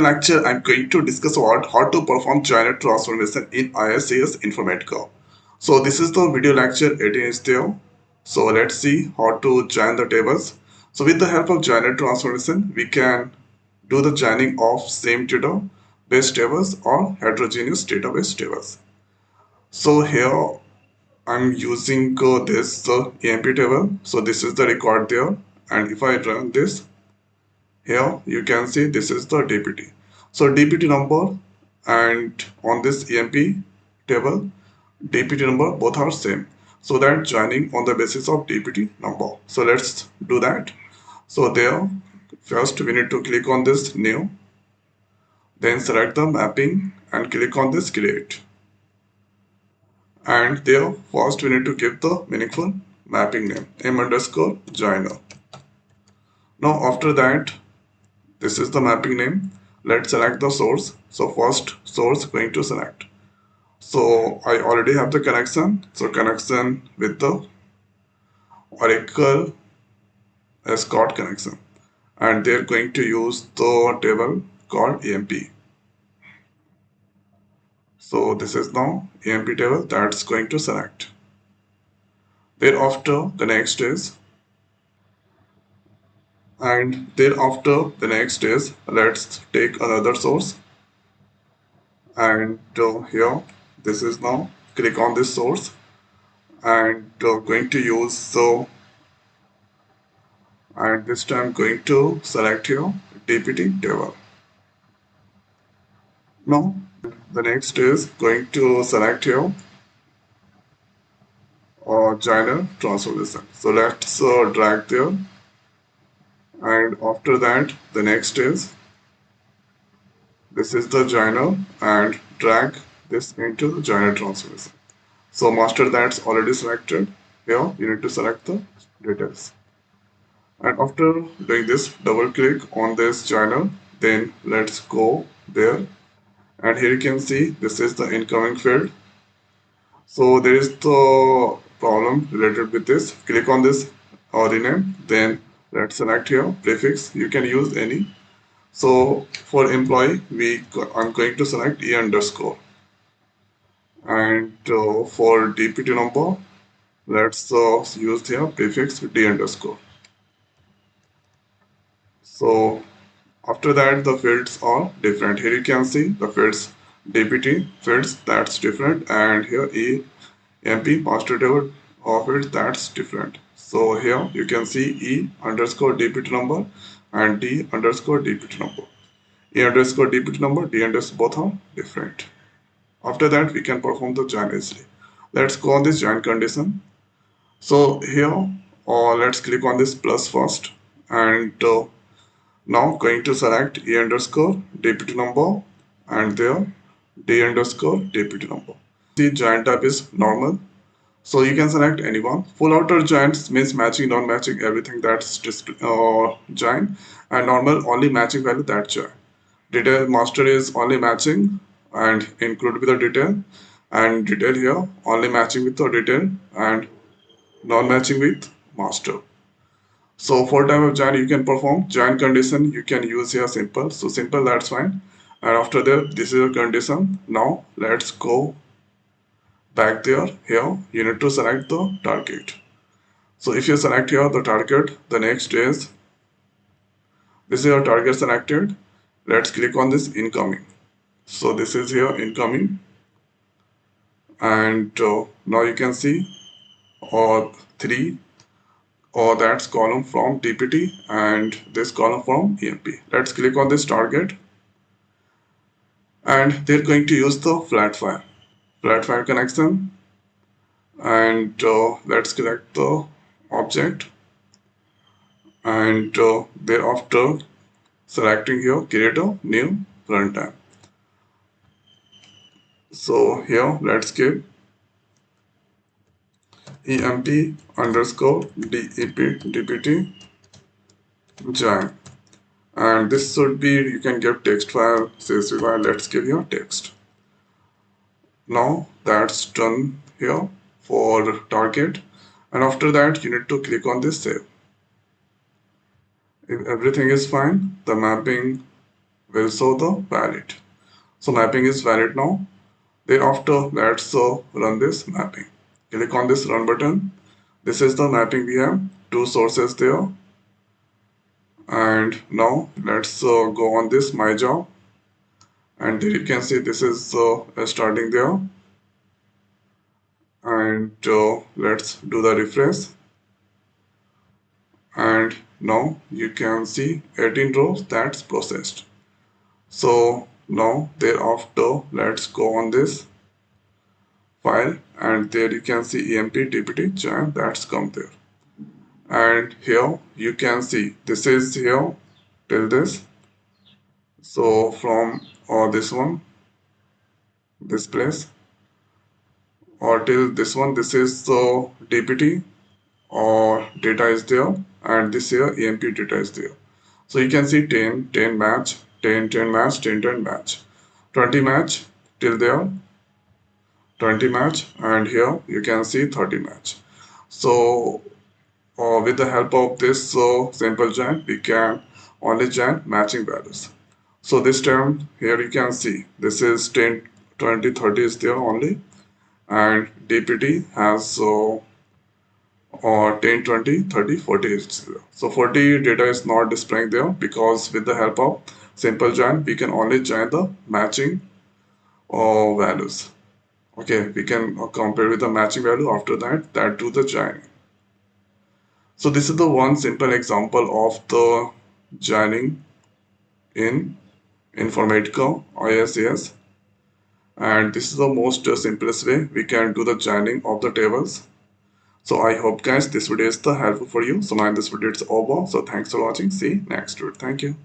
Lecture, I'm going to discuss about how to perform joiner transformation in Iics Informatica. So this is the video lecture 18 is there. So let's see how to join the tables. So with the help of joiner transformation, we can do the joining of same database tables or heterogeneous database tables. So here I'm using this EMP table. So this is the record there, and if I run this, here you can see this is the DPT. So DPT number and on this EMP table, DPT number both are same. So that joining on the basis of DPT number. So let's do that. So there, first we need to click on this new, then select the mapping and click on this create. And there, first we need to give the meaningful mapping name, m underscore joiner. Now after that, this is the mapping name. Let's select the source. So first source going to select. So I already have the connection. So connection with the Oracle escort connection. And they're going to use the table called EMP. So this is now EMP table that's going to select. Thereafter the next is let's take another source and here this is now click on this source and going to use and this time going to select here DPT table. Now the next is going to select here joiner transformation. So let's drag there, and after that the next is this is the joiner and drag this into the joiner transformation. So master that's already selected. Here you need to select the details. And after doing this, double click on this joiner, then let's go there. And here you can see this is the incoming field. So there is the problem related with this. Click on this or rename, then let's select here prefix. You can use any. So for employee, I'm going to select E underscore. And for DPT number, let's use here prefix D underscore. So after that, the fields are different. Here you can see the fields DPT fields that's different, and here EMP master table of it that's different. So here you can see E underscore DPT number and D underscore DPT number. E underscore DPT number, D underscore both are different. After that, we can perform the join easily. Let's go on this join condition. So here, let's click on this plus first and now going to select E underscore DPT number and there D underscore DPT number. The joint type is normal. So you can select anyone. Full outer joints means matching, non-matching, everything that's join, and normal only matching value that join. Detail master is only matching and include with the detail, and detail here only matching with the detail and non-matching with master. So for type of join you can perform join condition, you can use here simple. So simple, that's fine. And after that, this is a condition. Now let's go back there. Here you need to select the target. So if you select here the target, the next is this is your target selected. Let's click on this incoming. So this is here incoming, and now you can see three that's column from DPT and this column from EMP. Let's click on this target, and they're going to use the flat file connection, and let's select the object, and thereafter selecting here create a new runtime. So here let's give EMP underscore DPT join, and this should be, you can give text file, CSV file. Let's give your text. Now that's done here for target, and after that you need to click on this save. If everything is fine, the mapping will show the valid. So mapping is valid now. Thereafter, let's run this mapping. Click on this run button. This is the mapping. We have two sources there. And now let's go on this my job. And there you can see this is starting there. And let's do the refresh. And now you can see 18 rows that's processed. So now thereafter, let's go on this file, and there you can see emp dpt join that's come there. And here you can see this is here till this. So from this one, this place, or till this one, this is dpt or data is there, and this here emp data is there. So you can see 10 10 match, 10 10 match, 10 10 match, 20 match till there, 20 match, and here you can see 30 match. So with the help of this simple join, we can only join matching values. So this term here you can see this is 10 20 30 is there only, and dpt has or 10 20 30 40 is there. So 40 data is not displaying there because with the help of simple join we can only join the matching values. Okay, we can compare with the matching value. After that do the joining. So this is the one simple example of the joining in Informatica ISAS, and this is the most simplest way we can do the joining of the tables. So I hope guys this video is the helpful for you. So now this video is over. So thanks for watching. See you next video. Thank you.